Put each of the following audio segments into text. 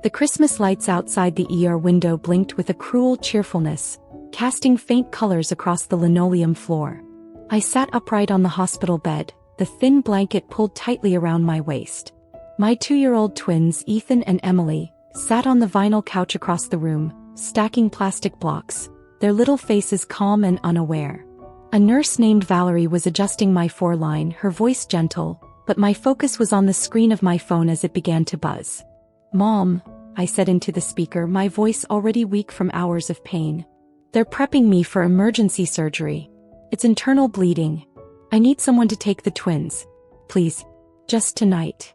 The Christmas lights outside the ER window blinked with a cruel cheerfulness, casting faint colors across the linoleum floor. I sat upright on the hospital bed, the thin blanket pulled tightly around my waist. My 2-year-old twins, Ethan and Emily, sat on the vinyl couch across the room, stacking plastic blocks, their little faces calm and unaware. A nurse named Valerie was adjusting my foreline, her voice gentle, but my focus was on the screen of my phone as it began to buzz. "Mom," I said into the speaker, my voice already weak from hours of pain. "They're prepping me for emergency surgery. It's internal bleeding. I need someone to take the twins. Please. Just tonight."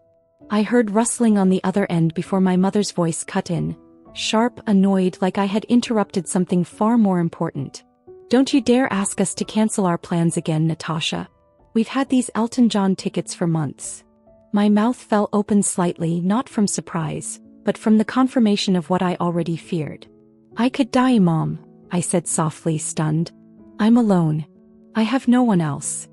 I heard rustling on the other end before my mother's voice cut in, sharp, annoyed, like I had interrupted something far more important. "Don't you dare ask us to cancel our plans again, Natasha. We've had these Elton John tickets for months." My mouth fell open slightly, not from surprise, but from the confirmation of what I already feared. "I could die, Mom," I said softly, stunned. "I'm alone. I have no one else."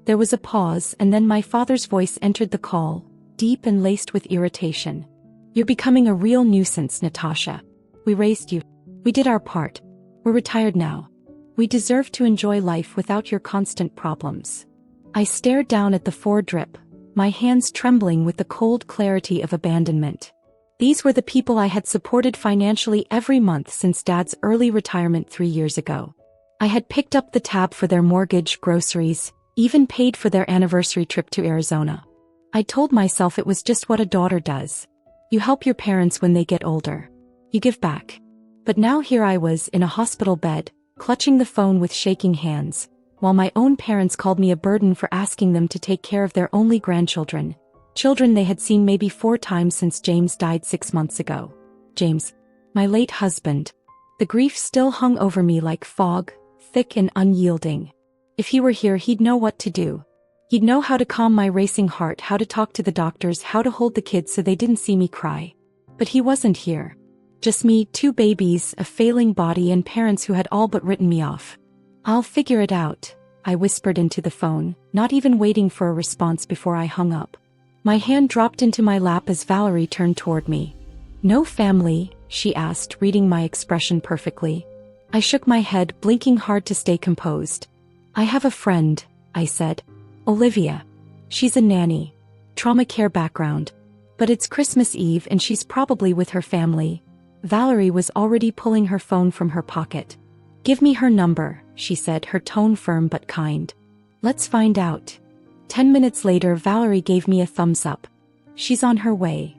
There was a pause, and then my father's voice entered the call, deep and laced with irritation. "You're becoming a real nuisance, Natasha. We raised you. We did our part. We're retired now. We deserve to enjoy life without your constant problems." I stared down at the foredrip, my hands trembling with the cold clarity of abandonment. These were the people I had supported financially every month since Dad's early retirement 3 years ago. I had picked up the tab for their mortgage, groceries, even paid for their anniversary trip to Arizona. I told myself it was just what a daughter does. You help your parents when they get older. You give back. But now here I was in a hospital bed, clutching the phone with shaking hands, while my own parents called me a burden for asking them to take care of their only grandchildren, children they had seen maybe 4 times since James died 6 months ago. James, my late husband. The grief still hung over me like fog, thick and unyielding. If he were here, he'd know what to do. He'd know how to calm my racing heart, how to talk to the doctors, how to hold the kids so they didn't see me cry. But he wasn't here. Just me, 2 babies, a failing body, and parents who had all but written me off. "I'll figure it out," I whispered into the phone, not even waiting for a response before I hung up. My hand dropped into my lap as Valerie turned toward me. "No family?" she asked, reading my expression perfectly. I shook my head, blinking hard to stay composed. "I have a friend," I said. "Olivia. She's a nanny. Trauma care background. But it's Christmas Eve and she's probably with her family." Valerie was already pulling her phone from her pocket. "Give me her number," she said, her tone firm but kind. "Let's find out." 10 minutes later, Valerie gave me a thumbs up. "She's on her way."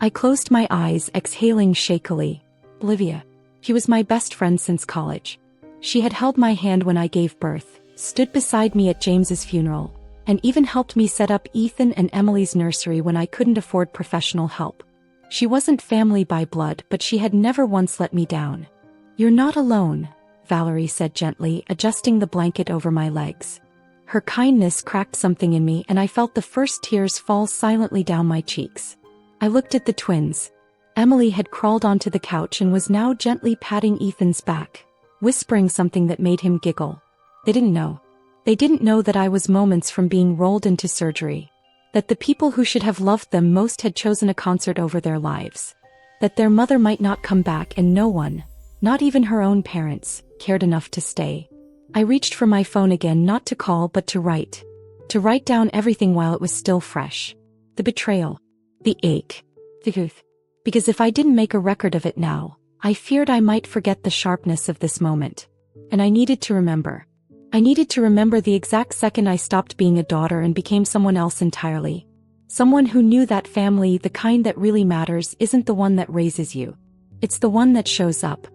I closed my eyes, exhaling shakily. Olivia. She was my best friend since college. She had held my hand when I gave birth, stood beside me at James's funeral, and even helped me set up Ethan and Emily's nursery when I couldn't afford professional help. She wasn't family by blood, but she had never once let me down. "You're not alone," Valerie said gently, adjusting the blanket over my legs. Her kindness cracked something in me, and I felt the first tears fall silently down my cheeks. I looked at the twins. Emily had crawled onto the couch and was now gently patting Ethan's back, whispering something that made him giggle. They didn't know. They didn't know that I was moments from being rolled into surgery. That the people who should have loved them most had chosen a concert over their lives. That their mother might not come back, and no one, not even her own parents, cared enough to stay. I reached for my phone again, not to call but to write. To write down everything while it was still fresh. The betrayal. The ache. The truth. Because if I didn't make a record of it now, I feared I might forget the sharpness of this moment. And I needed to remember. I needed to remember the exact second I stopped being a daughter and became someone else entirely. Someone who knew that family, the kind that really matters, isn't the one that raises you. It's the one that shows up.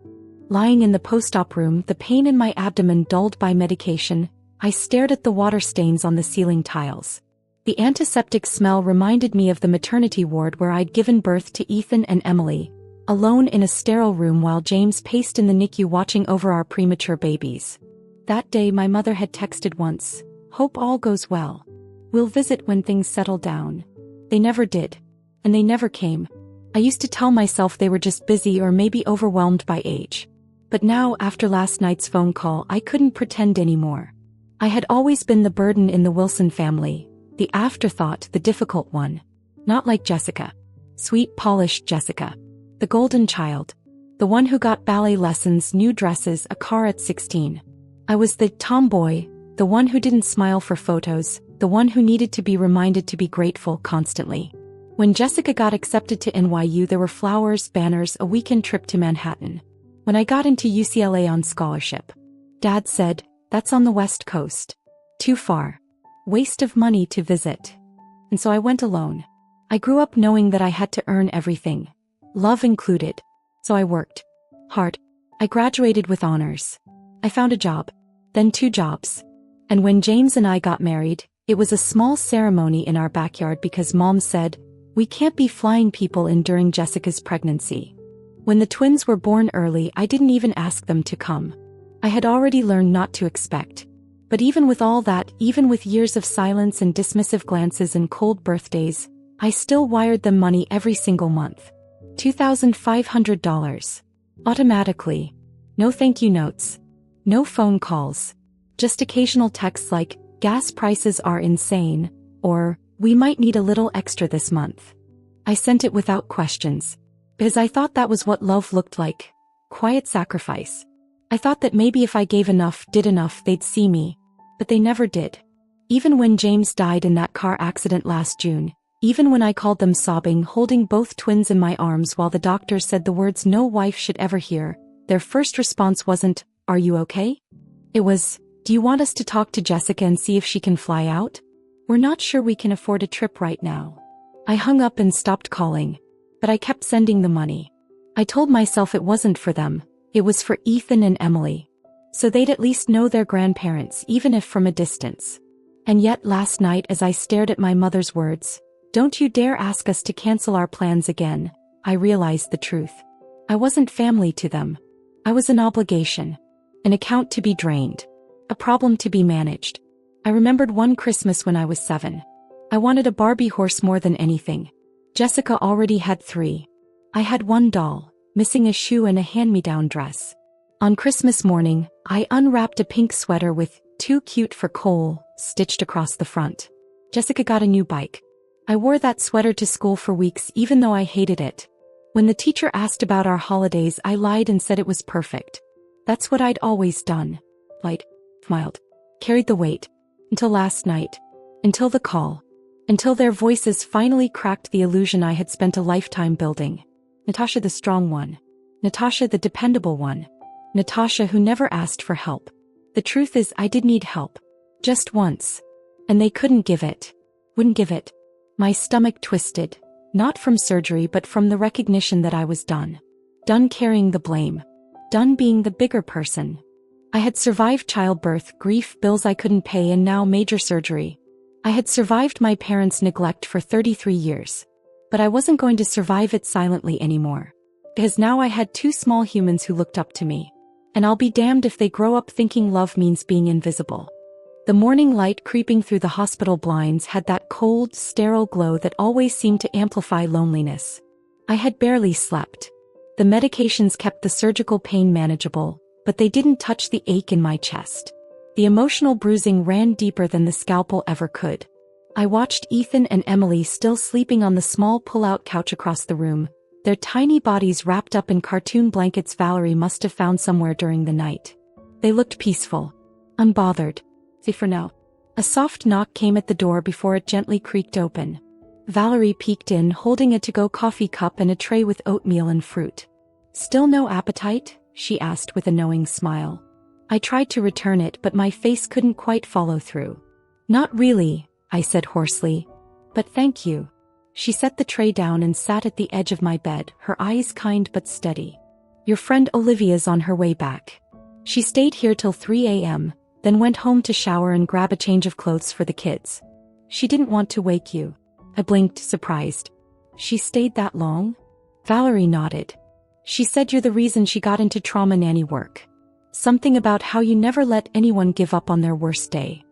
Lying in the post-op room, the pain in my abdomen dulled by medication, I stared at the water stains on the ceiling tiles. The antiseptic smell reminded me of the maternity ward where I'd given birth to Ethan and Emily, alone in a sterile room while James paced in the NICU watching over our premature babies. That day my mother had texted once, "Hope all goes well. We'll visit when things settle down." They never did. And they never came. I used to tell myself they were just busy or maybe overwhelmed by age. But now, after last night's phone call, I couldn't pretend anymore. I had always been the burden in the Wilson family, the afterthought, the difficult one. Not like Jessica. Sweet, polished Jessica. The golden child. The one who got ballet lessons, new dresses, a car at 16. I was the tomboy, the one who didn't smile for photos, the one who needed to be reminded to be grateful constantly. When Jessica got accepted to NYU, there were flowers, banners, a weekend trip to Manhattan. When I got into UCLA on scholarship, Dad said, "That's on the West Coast. Too far. Waste of money to visit." And so I went alone. I grew up knowing that I had to earn everything, love included. So I worked hard. I graduated with honors. I found a job, then 2 jobs. And when James and I got married, it was a small ceremony in our backyard because Mom said, "We can't be flying people in during Jessica's pregnancy." When the twins were born early, I didn't even ask them to come. I had already learned not to expect. But even with all that, even with years of silence and dismissive glances and cold birthdays, I still wired them money every single month. $2,500. Automatically. No thank you notes. No phone calls. Just occasional texts like, "Gas prices are insane," or, "We might need a little extra this month." I sent it without questions. Because I thought that was what love looked like. Quiet sacrifice. I thought that maybe if I gave enough, did enough, they'd see me. But they never did. Even when James died in that car accident last June, even when I called them sobbing, holding both twins in my arms while the doctor said the words no wife should ever hear, their first response wasn't, "Are you okay?" It was, "Do you want us to talk to Jessica and see if she can fly out? We're not sure we can afford a trip right now." I hung up and stopped calling. But I kept sending the money. I told myself it wasn't for them, it was for Ethan and Emily. So they'd at least know their grandparents, even if from a distance. And yet last night, as I stared at my mother's words, "Don't you dare ask us to cancel our plans again," I realized the truth. I wasn't family to them. I was an obligation. An account to be drained. A problem to be managed. I remembered one Christmas when I was 7. I wanted a Barbie horse more than anything. Jessica already had 3. I had 1 doll, missing a shoe and a hand-me-down dress. On Christmas morning, I unwrapped a pink sweater with "Too cute for Cole" stitched across the front. Jessica got a new bike. I wore that sweater to school for weeks even though I hated it. When the teacher asked about our holidays, I lied and said it was perfect. That's what I'd always done. Lied, smiled, carried the weight. Until last night. Until the call. Until their voices finally cracked the illusion I had spent a lifetime building. Natasha the strong one. Natasha the dependable one. Natasha who never asked for help. The truth is I did need help. Just once. And they couldn't give it. Wouldn't give it. My stomach twisted. Not from surgery but from the recognition that I was done. Done carrying the blame. Done being the bigger person. I had survived childbirth, grief, bills I couldn't pay, and now major surgery. I had survived my parents' neglect for 33 years. But I wasn't going to survive it silently anymore. Because now I had 2 small humans who looked up to me. And I'll be damned if they grow up thinking love means being invisible. The morning light creeping through the hospital blinds had that cold, sterile glow that always seemed to amplify loneliness. I had barely slept. The medications kept the surgical pain manageable, but they didn't touch the ache in my chest. The emotional bruising ran deeper than the scalpel ever could. I watched Ethan and Emily still sleeping on the small pull-out couch across the room, their tiny bodies wrapped up in cartoon blankets Valerie must have found somewhere during the night. They looked peaceful. Unbothered. See for now. A soft knock came at the door before it gently creaked open. Valerie peeked in, holding a to-go coffee cup and a tray with oatmeal and fruit. "Still no appetite?" she asked with a knowing smile. I tried to return it, but my face couldn't quite follow through. "Not really," I said hoarsely. "But thank you." She set the tray down and sat at the edge of my bed, her eyes kind but steady. "Your friend Olivia's on her way back. She stayed here till 3 a.m., then went home to shower and grab a change of clothes for the kids. She didn't want to wake you." I blinked, surprised. "She stayed that long?" Valerie nodded. "She said you're the reason she got into trauma nanny work. Something about how you never let anyone give up on their worst day."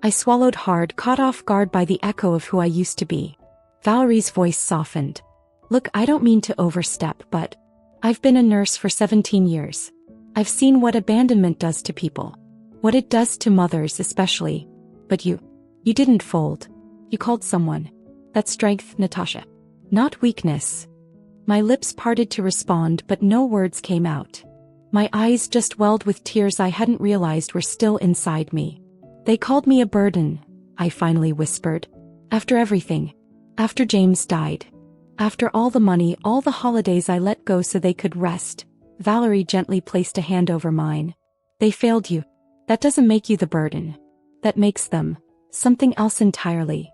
I swallowed hard, caught off guard by the echo of who I used to be. Valerie's voice softened. "Look, I don't mean to overstep, but I've been a nurse for 17 years. I've seen what abandonment does to people. What it does to mothers especially. But you didn't fold. You called someone. That's strength, Natasha. Not weakness." My lips parted to respond, but no words came out. My eyes just welled with tears I hadn't realized were still inside me. They called me a burden, I finally whispered. After everything. After James died. After all the money, all the holidays I let go so they could rest. Valerie gently placed a hand over mine. They failed you. That doesn't make you the burden. That makes them something else entirely.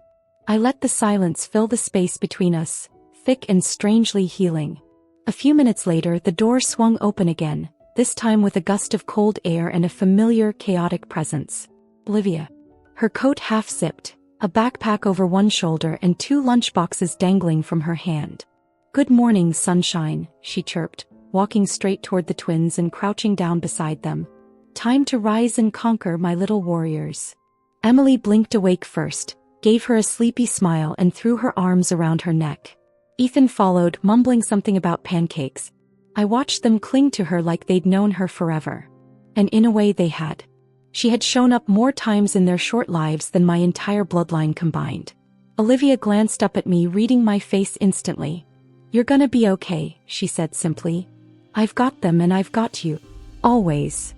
I let the silence fill the space between us, thick and strangely healing. A few minutes later, the door swung open again, this time with a gust of cold air and a familiar, chaotic presence. Olivia. Her coat half-zipped, a backpack over one shoulder and 2 lunchboxes dangling from her hand. "Good morning, sunshine," she chirped, walking straight toward the twins and crouching down beside them. "Time to rise and conquer, my little warriors." Emily blinked awake first, gave her a sleepy smile and threw her arms around her neck. Ethan followed, mumbling something about pancakes. I watched them cling to her like they'd known her forever. And in a way they had. She had shown up more times in their short lives than my entire bloodline combined. Olivia glanced up at me, reading my face instantly. "You're gonna be okay," she said simply. "I've got them and I've got you. Always."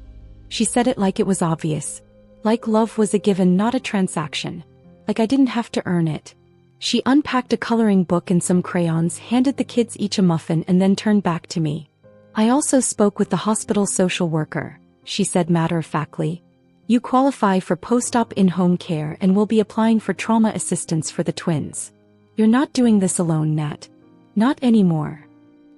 She said it like it was obvious. Like love was a given, not a transaction. Like I didn't have to earn it. She unpacked a coloring book and some crayons, handed the kids each a muffin and then turned back to me. "I also spoke with the hospital social worker," she said matter-of-factly. "You qualify for post-op in-home care and will be applying for trauma assistance for the twins. You're not doing this alone, Nat. Not anymore."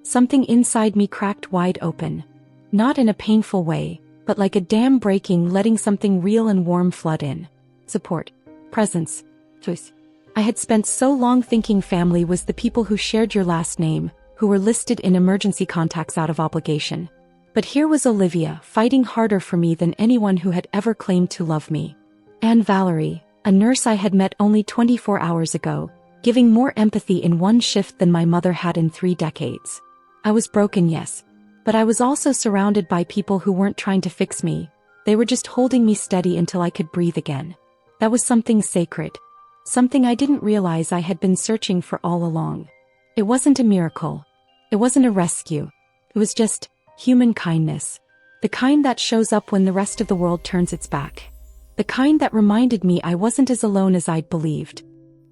Something inside me cracked wide open. Not in a painful way, but like a dam breaking, letting something real and warm flood in. Support. Presence. Choice. I had spent so long thinking family was the people who shared your last name, who were listed in emergency contacts out of obligation. But here was Olivia, fighting harder for me than anyone who had ever claimed to love me. And Valerie, a nurse I had met only 24 hours ago, giving more empathy in one shift than my mother had in 3 decades. I was broken, yes. But I was also surrounded by people who weren't trying to fix me. They were just holding me steady until I could breathe again. That was something sacred. Something I didn't realize I had been searching for all along. It wasn't a miracle. It wasn't a rescue. It was just human kindness. The kind that shows up when the rest of the world turns its back. The kind that reminded me I wasn't as alone as I'd believed.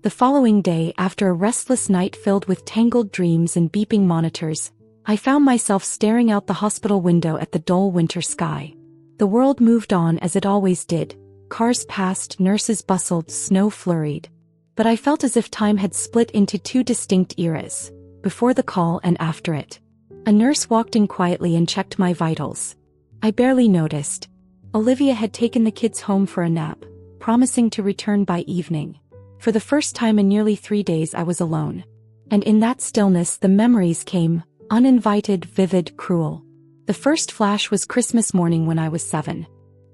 The following day, after a restless night filled with tangled dreams and beeping monitors, I found myself staring out the hospital window at the dull winter sky. The world moved on as it always did. Cars passed, nurses bustled, snow flurried. But I felt as if time had split into 2 distinct eras, before the call and after it. A nurse walked in quietly and checked my vitals. I barely noticed. Olivia had taken the kids home for a nap, promising to return by evening. For the first time in nearly 3 days I was alone. And in that stillness the memories came, uninvited, vivid, cruel. The first flash was Christmas morning when I was 7.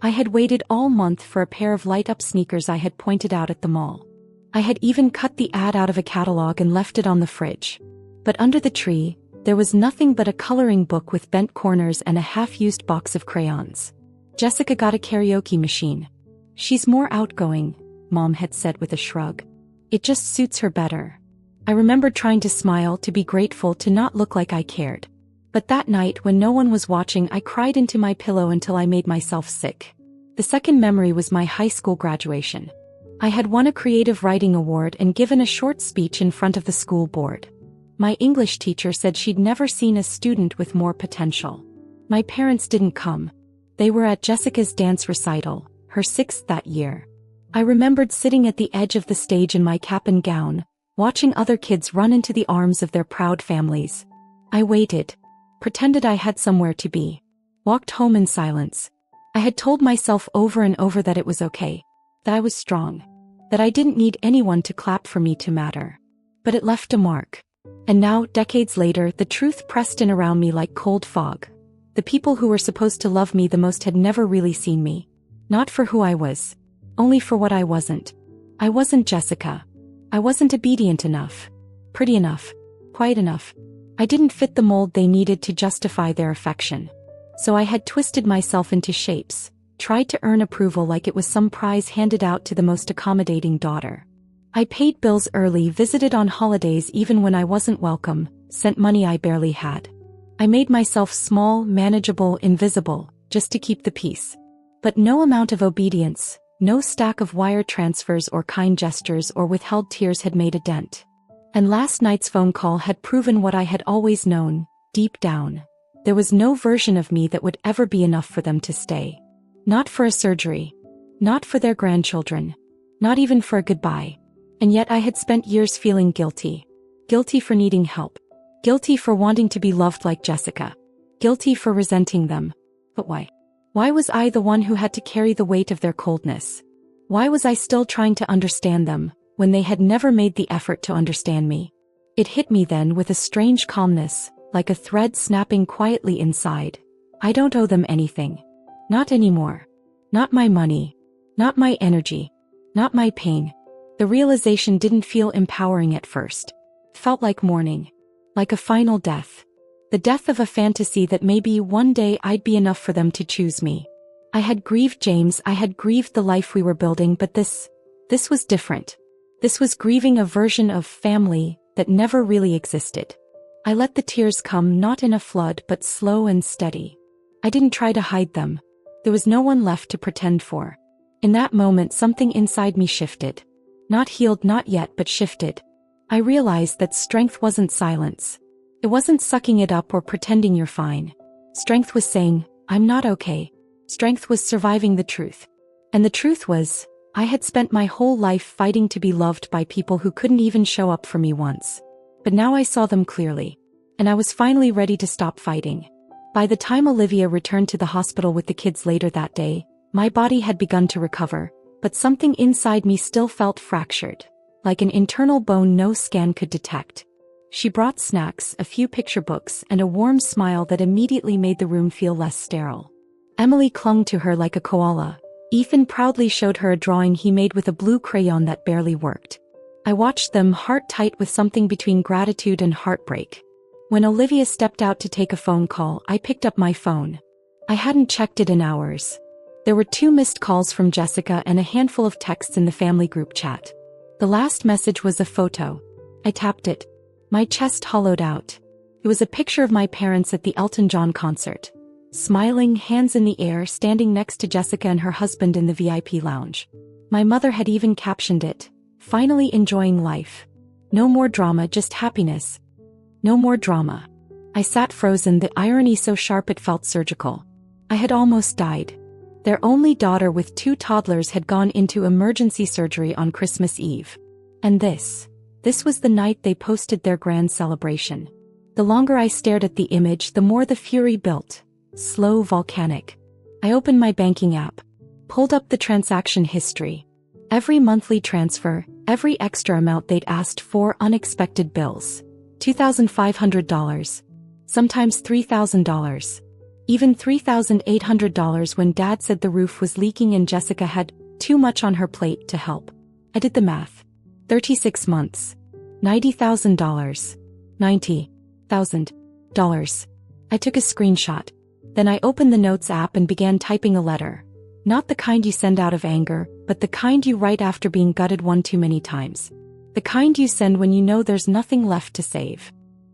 I had waited all month for a pair of light-up sneakers I had pointed out at the mall. I had even cut the ad out of a catalog and left it on the fridge. But under the tree, there was nothing but a coloring book with bent corners and a half-used box of crayons. Jessica got a karaoke machine. "She's more outgoing," Mom had said with a shrug. "It just suits her better." I remembered trying to smile, to be grateful, to not look like I cared. But that night, when no one was watching, I cried into my pillow until I made myself sick. The second memory was my high school graduation. I had won a creative writing award and given a short speech in front of the school board. My English teacher said she'd never seen a student with more potential. My parents didn't come. They were at Jessica's dance recital, her 6th that year. I remembered sitting at the edge of the stage in my cap and gown, watching other kids run into the arms of their proud families. I waited, pretended I had somewhere to be, walked home in silence. I had told myself over and over that it was okay, that I was strong, that I didn't need anyone to clap for me to matter. But it left a mark. And now, decades later, the truth pressed in around me like cold fog. The people who were supposed to love me the most had never really seen me. Not for who I was. Only for what I wasn't. I wasn't Jessica. I wasn't obedient enough. Pretty enough. Quiet enough. I didn't fit the mold they needed to justify their affection. So I had twisted myself into shapes, tried to earn approval like it was some prize handed out to the most accommodating daughter. I paid bills early, visited on holidays even when I wasn't welcome, sent money I barely had. I made myself small, manageable, invisible, just to keep the peace. But no amount of obedience, no stack of wire transfers or kind gestures or withheld tears had made a dent. And last night's phone call had proven what I had always known, deep down. There was no version of me that would ever be enough for them to stay. Not for a surgery. Not for their grandchildren. Not even for a goodbye. And yet I had spent years feeling guilty. Guilty for needing help. Guilty for wanting to be loved like Jessica. Guilty for resenting them. But why? Why was I the one who had to carry the weight of their coldness? Why was I still trying to understand them, when they had never made the effort to understand me? It hit me then with a strange calmness, like a thread snapping quietly inside. I don't owe them anything. Not anymore. Not my money. Not my energy. Not my pain. The realization didn't feel empowering at first. It felt like mourning. Like a final death. The death of a fantasy that maybe one day I'd be enough for them to choose me. I had grieved James, I had grieved the life we were building, but this was different. This was grieving a version of family that never really existed. I let the tears come not in a flood but slow and steady. I didn't try to hide them. There was no one left to pretend for. In that moment something inside me shifted. Not healed, not yet, but shifted. I realized that strength wasn't silence. It wasn't sucking it up or pretending you're fine. Strength was saying, I'm not okay. Strength was surviving the truth. And the truth was, I had spent my whole life fighting to be loved by people who couldn't even show up for me once. But now I saw them clearly. And I was finally ready to stop fighting. By the time Olivia returned to the hospital with the kids later that day, my body had begun to recover, but something inside me still felt fractured. Like an internal bone no scan could detect. She brought snacks, a few picture books, and a warm smile that immediately made the room feel less sterile. Emily clung to her like a koala. Ethan proudly showed her a drawing he made with a blue crayon that barely worked. I watched them, heart tight with something between gratitude and heartbreak. When Olivia stepped out to take a phone call, I picked up my phone. I hadn't checked it in hours. There were 2 missed calls from Jessica and a handful of texts in the family group chat. The last message was a photo. I tapped it. My chest hollowed out. It was a picture of my parents at the Elton John concert. Smiling, hands in the air, standing next to Jessica and her husband in the VIP lounge. My mother had even captioned it, finally enjoying life. No more drama, just happiness. No more drama. I sat frozen, the irony so sharp it felt surgical. I had almost died. Their only daughter with 2 toddlers had gone into emergency surgery on Christmas Eve. And this was the night they posted their grand celebration. The longer I stared at the image, the more the fury built. Slow, volcanic. I opened my banking app. Pulled up the transaction history. Every monthly transfer, every extra amount they'd asked for, unexpected bills. $2,500. Sometimes $3,000. Even $3,800 when Dad said the roof was leaking and Jessica had too much on her plate to help. I did the math. 36 months. $90,000. $90,000. I took a screenshot. Then I opened the Notes app and began typing a letter. Not the kind you send out of anger, but the kind you write after being gutted one too many times. The kind you send when you know there's nothing left to save.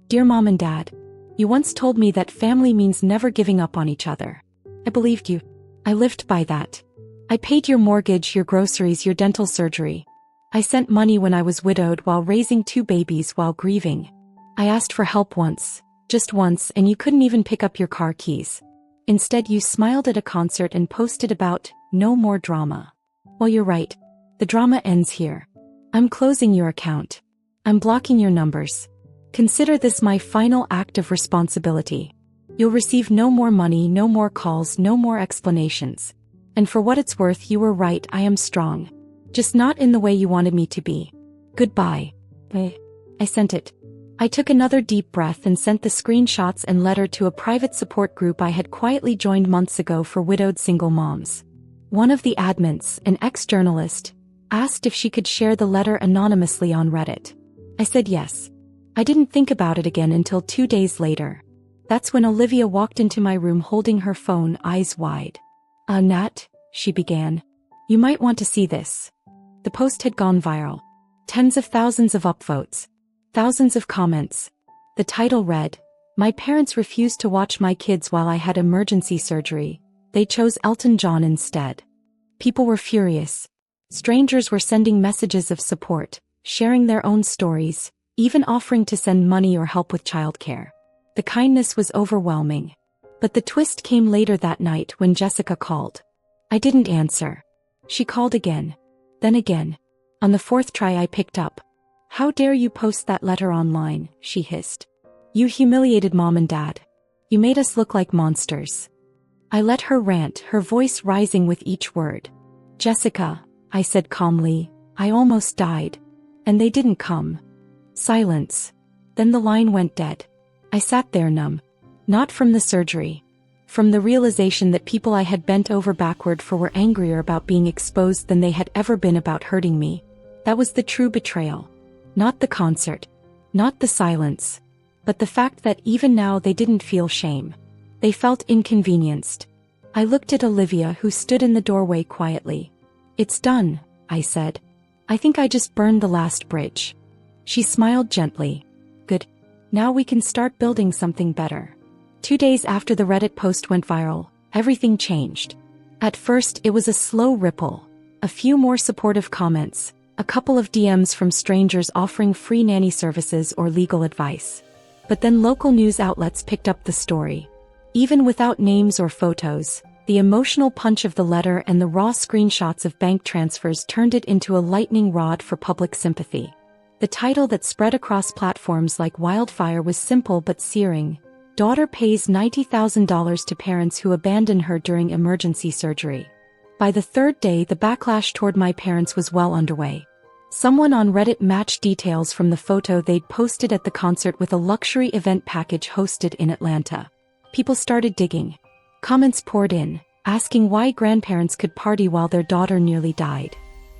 Dear Mom and Dad, you once told me that family means never giving up on each other. I believed you. I lived by that. I paid your mortgage, your groceries, your dental surgery. I sent money when I was widowed while raising 2 babies while grieving. I asked for help once, just once, and you couldn't even pick up your car keys. Instead, you smiled at a concert and posted about no more drama. Well, you're right. The drama ends here. I'm closing your account. I'm blocking your numbers. Consider this my final act of responsibility. You'll receive no more money, no more calls, no more explanations. And for what it's worth, you were right, I am strong. Just not in the way you wanted me to be. Goodbye. I sent it. I took another deep breath and sent the screenshots and letter to a private support group I had quietly joined months ago for widowed single moms. One of the admins, an ex-journalist, asked if she could share the letter anonymously on Reddit. I said yes. I didn't think about it again until 2 days later. That's when Olivia walked into my room holding her phone, eyes wide. Nat, she began. You might want to see this. The post had gone viral. Tens of thousands of upvotes. Thousands of comments. The title read, "My parents refused to watch my kids while I had emergency surgery. They chose Elton John instead." People were furious. Strangers were sending messages of support, sharing their own stories, even offering to send money or help with childcare. The kindness was overwhelming. But the twist came later that night when Jessica called. I didn't answer. She called again. Then again. On the fourth try I picked up. "How dare you post that letter online," she hissed. "You humiliated Mom and Dad. You made us look like monsters." I let her rant, her voice rising with each word. "Jessica," I said calmly, "I almost died. And they didn't come." Silence. Then the line went dead. I sat there numb. Not from the surgery. From the realization that people I had bent over backward for were angrier about being exposed than they had ever been about hurting me. That was the true betrayal. Not the concert. Not the silence. But the fact that even now they didn't feel shame. They felt inconvenienced. I looked at Olivia, who stood in the doorway quietly. "It's done," I said. "I think I just burned the last bridge." She smiled gently. "Good. Now we can start building something better." 2 days after the Reddit post went viral, everything changed. At first, it was a slow ripple. A few more supportive comments, a couple of DMs from strangers offering free nanny services or legal advice. But then local news outlets picked up the story. Even without names or photos, the emotional punch of the letter and the raw screenshots of bank transfers turned it into a lightning rod for public sympathy. The title that spread across platforms like wildfire was simple but searing. "Daughter pays $90,000 to parents who abandoned her during emergency surgery." By the third day, the backlash toward my parents was well underway. Someone on Reddit matched details from the photo they'd posted at the concert with a luxury event package hosted in Atlanta. People started digging. Comments poured in, asking why grandparents could party while their daughter nearly died.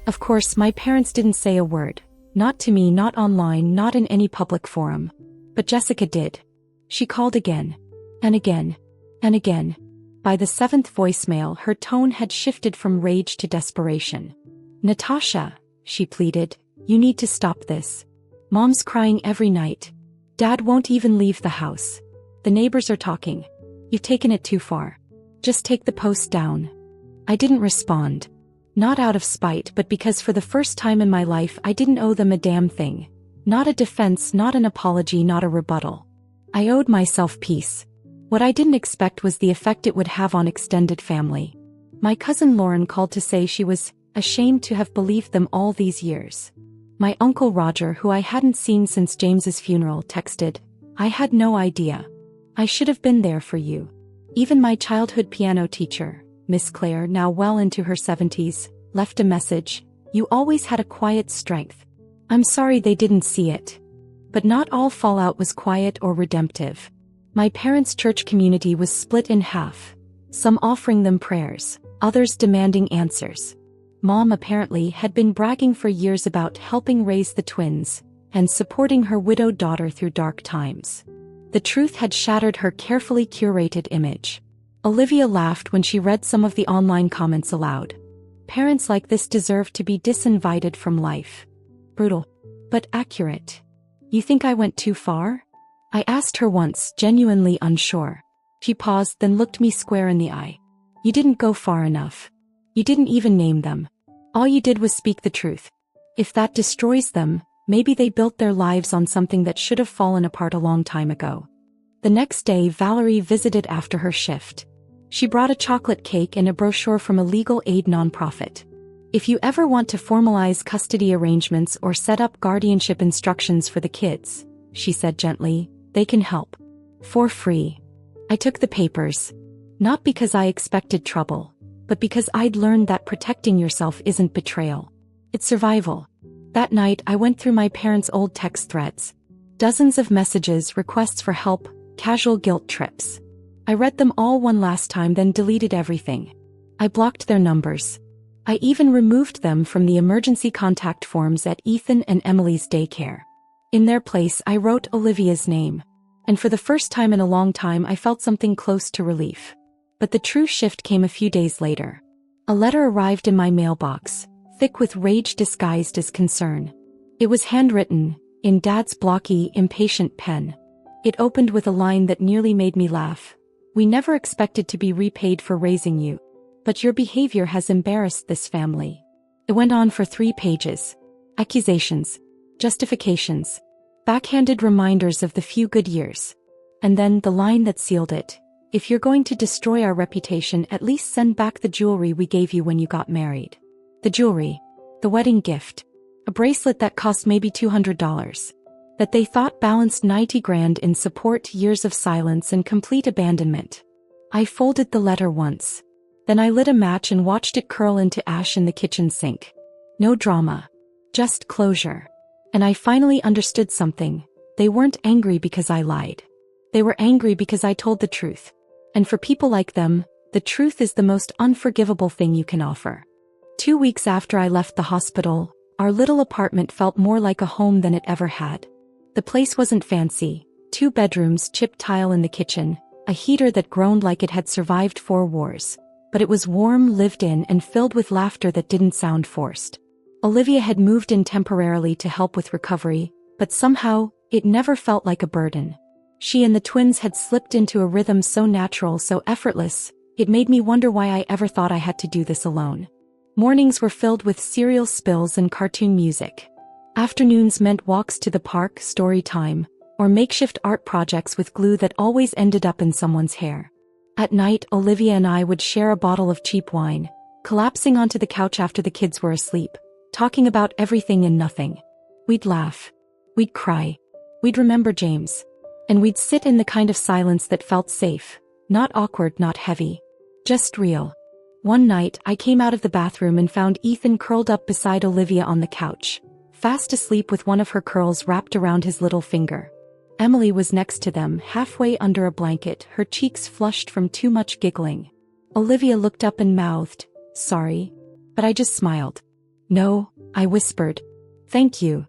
Of course, my parents didn't say a word. Not to me, not online, not in any public forum. But Jessica did. She called again. And again. And again. By the 7th voicemail, her tone had shifted from rage to desperation. "Natasha," she pleaded, "you need to stop this. Mom's crying every night. Dad won't even leave the house. The neighbors are talking. You've taken it too far. Just take the post down." I didn't respond. Not out of spite, but because for the first time in my life I didn't owe them a damn thing. Not a defense, not an apology, not a rebuttal. I owed myself peace. What I didn't expect was the effect it would have on extended family. My cousin Lauren called to say she was ashamed to have believed them all these years. My uncle Roger, who I hadn't seen since James's funeral, texted, "I had no idea. I should have been there for you." Even my childhood piano teacher, Miss Claire, now well into her 70s, left a message, "You always had a quiet strength. I'm sorry they didn't see it." But not all fallout was quiet or redemptive. My parents' church community was split in half, some offering them prayers, others demanding answers. Mom apparently had been bragging for years about helping raise the twins and supporting her widowed daughter through dark times. The truth had shattered her carefully curated image. Olivia laughed when she read some of the online comments aloud. Parents like this deserve to be disinvited from life. Brutal. But accurate. "You think I went too far?" I asked her once, genuinely unsure. She paused, then looked me square in the eye. "You didn't go far enough. You didn't even name them. All you did was speak the truth. If that destroys them, maybe they built their lives on something that should have fallen apart a long time ago." The next day, Valerie visited after her shift. She brought a chocolate cake and a brochure from a legal aid nonprofit. "If you ever want to formalize custody arrangements or set up guardianship instructions for the kids," she said gently, "they can help. For free." I took the papers. Not because I expected trouble, but because I'd learned that protecting yourself isn't betrayal. It's survival. That night I went through my parents' old text threads. Dozens of messages, requests for help, casual guilt trips. I read them all one last time, then deleted everything. I blocked their numbers. I even removed them from the emergency contact forms at Ethan and Emily's daycare. In their place, I wrote Olivia's name. And for the first time in a long time, I felt something close to relief. But the true shift came a few days later. A letter arrived in my mailbox, thick with rage disguised as concern. It was handwritten, in Dad's blocky, impatient pen. It opened with a line that nearly made me laugh. "We never expected to be repaid for raising you. But your behavior has embarrassed this family." It went on for 3 pages. Accusations, justifications, backhanded reminders of the few good years. And then the line that sealed it: "If you're going to destroy our reputation, at least send back the jewelry we gave you when you got married." The jewelry. The wedding gift. A bracelet that cost maybe $200. That they thought balanced 90 grand in support, years of silence, and complete abandonment. I folded the letter once. Then I lit a match and watched it curl into ash in the kitchen sink. No drama. Just closure. And I finally understood something. They weren't angry because I lied. They were angry because I told the truth. And for people like them, the truth is the most unforgivable thing you can offer. 2 weeks after I left the hospital, our little apartment felt more like a home than it ever had. The place wasn't fancy. 2 bedrooms, chipped tile in the kitchen, a heater that groaned like it had survived 4 wars. But it was warm, lived in, and filled with laughter that didn't sound forced. Olivia had moved in temporarily to help with recovery, but somehow, it never felt like a burden. She and the twins had slipped into a rhythm so natural, so effortless, it made me wonder why I ever thought I had to do this alone. Mornings were filled with cereal spills and cartoon music. Afternoons meant walks to the park, story time, or makeshift art projects with glue that always ended up in someone's hair. At night, Olivia and I would share a bottle of cheap wine, collapsing onto the couch after the kids were asleep, talking about everything and nothing. We'd laugh. We'd cry. We'd remember James. And we'd sit in the kind of silence that felt safe, not awkward, not heavy. Just real. One night, I came out of the bathroom and found Ethan curled up beside Olivia on the couch, fast asleep with one of her curls wrapped around his little finger. Emily was next to them, halfway under a blanket, her cheeks flushed from too much giggling. Olivia looked up and mouthed, "Sorry." But I just smiled. "No," I whispered. "Thank you."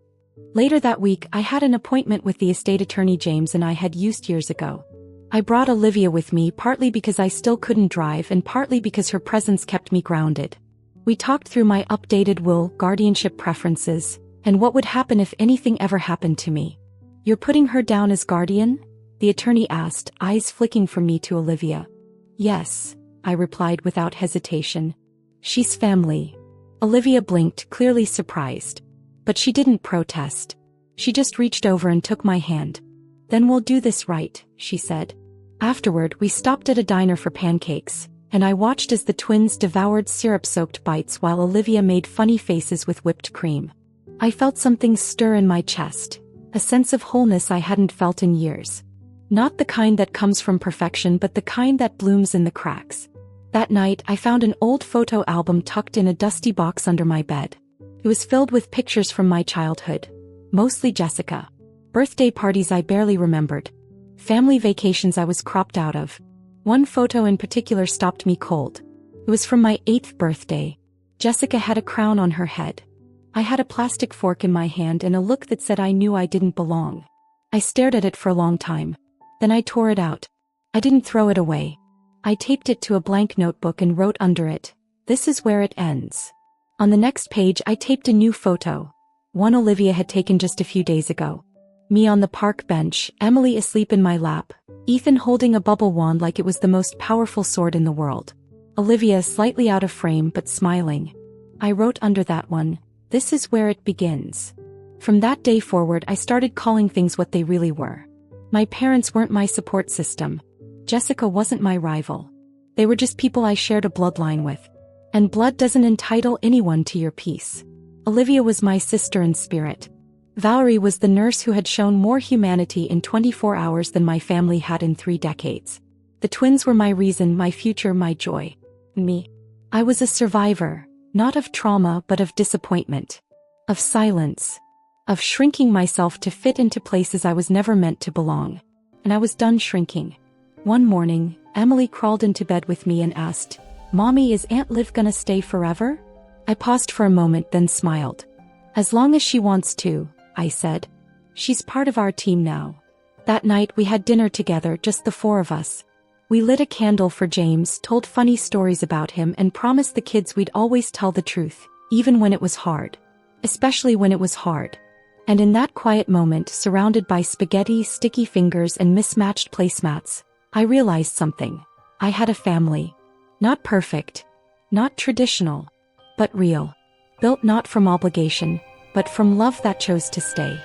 Later that week, I had an appointment with the estate attorney James and I had used years ago. I brought Olivia with me, partly because I still couldn't drive and partly because her presence kept me grounded. We talked through my updated will, guardianship preferences, and what would happen if anything ever happened to me. "You're putting her down as guardian?" the attorney asked, eyes flicking from me to Olivia. "Yes," I replied without hesitation. "She's family." Olivia blinked, clearly surprised. But she didn't protest. She just reached over and took my hand. "Then we'll do this right," she said. Afterward, we stopped at a diner for pancakes, and I watched as the twins devoured syrup-soaked bites while Olivia made funny faces with whipped cream. I felt something stir in my chest, a sense of wholeness I hadn't felt in years. Not the kind that comes from perfection, but the kind that blooms in the cracks. That night, I found an old photo album tucked in a dusty box under my bed. It was filled with pictures from my childhood. Mostly Jessica. Birthday parties I barely remembered. Family vacations I was cropped out of. One photo in particular stopped me cold. It was from my 8th birthday. Jessica had a crown on her head. I had a plastic fork in my hand and a look that said I knew I didn't belong. I stared at it for a long time. Then I tore it out. I didn't throw it away. I taped it to a blank notebook and wrote under it, "This is where it ends." On the next page I taped a new photo. One Olivia had taken just a few days ago. Me on the park bench, Emily asleep in my lap, Ethan holding a bubble wand like it was the most powerful sword in the world. Olivia slightly out of frame but smiling. I wrote under that one, "This is where it begins." From that day forward I started calling things what they really were. My parents weren't my support system. Jessica wasn't my rival. They were just people I shared a bloodline with. And blood doesn't entitle anyone to your peace. Olivia was my sister in spirit. Valerie was the nurse who had shown more humanity in 24 hours than my family had in 3 decades. The twins were my reason, my future, my joy. Me. I was a survivor, not of trauma but of disappointment. Of silence. Of shrinking myself to fit into places I was never meant to belong. And I was done shrinking. One morning, Emily crawled into bed with me and asked, "Mommy, is Aunt Liv gonna stay forever?" I paused for a moment then smiled. "As long as she wants to," I said. "She's part of our team now." That night we had dinner together, just the 4 of us. We lit a candle for James, told funny stories about him and promised the kids we'd always tell the truth, even when it was hard. Especially when it was hard. And in that quiet moment, surrounded by spaghetti, sticky fingers, and mismatched placemats, I realized something. I had a family. Not perfect. Not traditional. But real. Built not from obligation, but from love that chose to stay.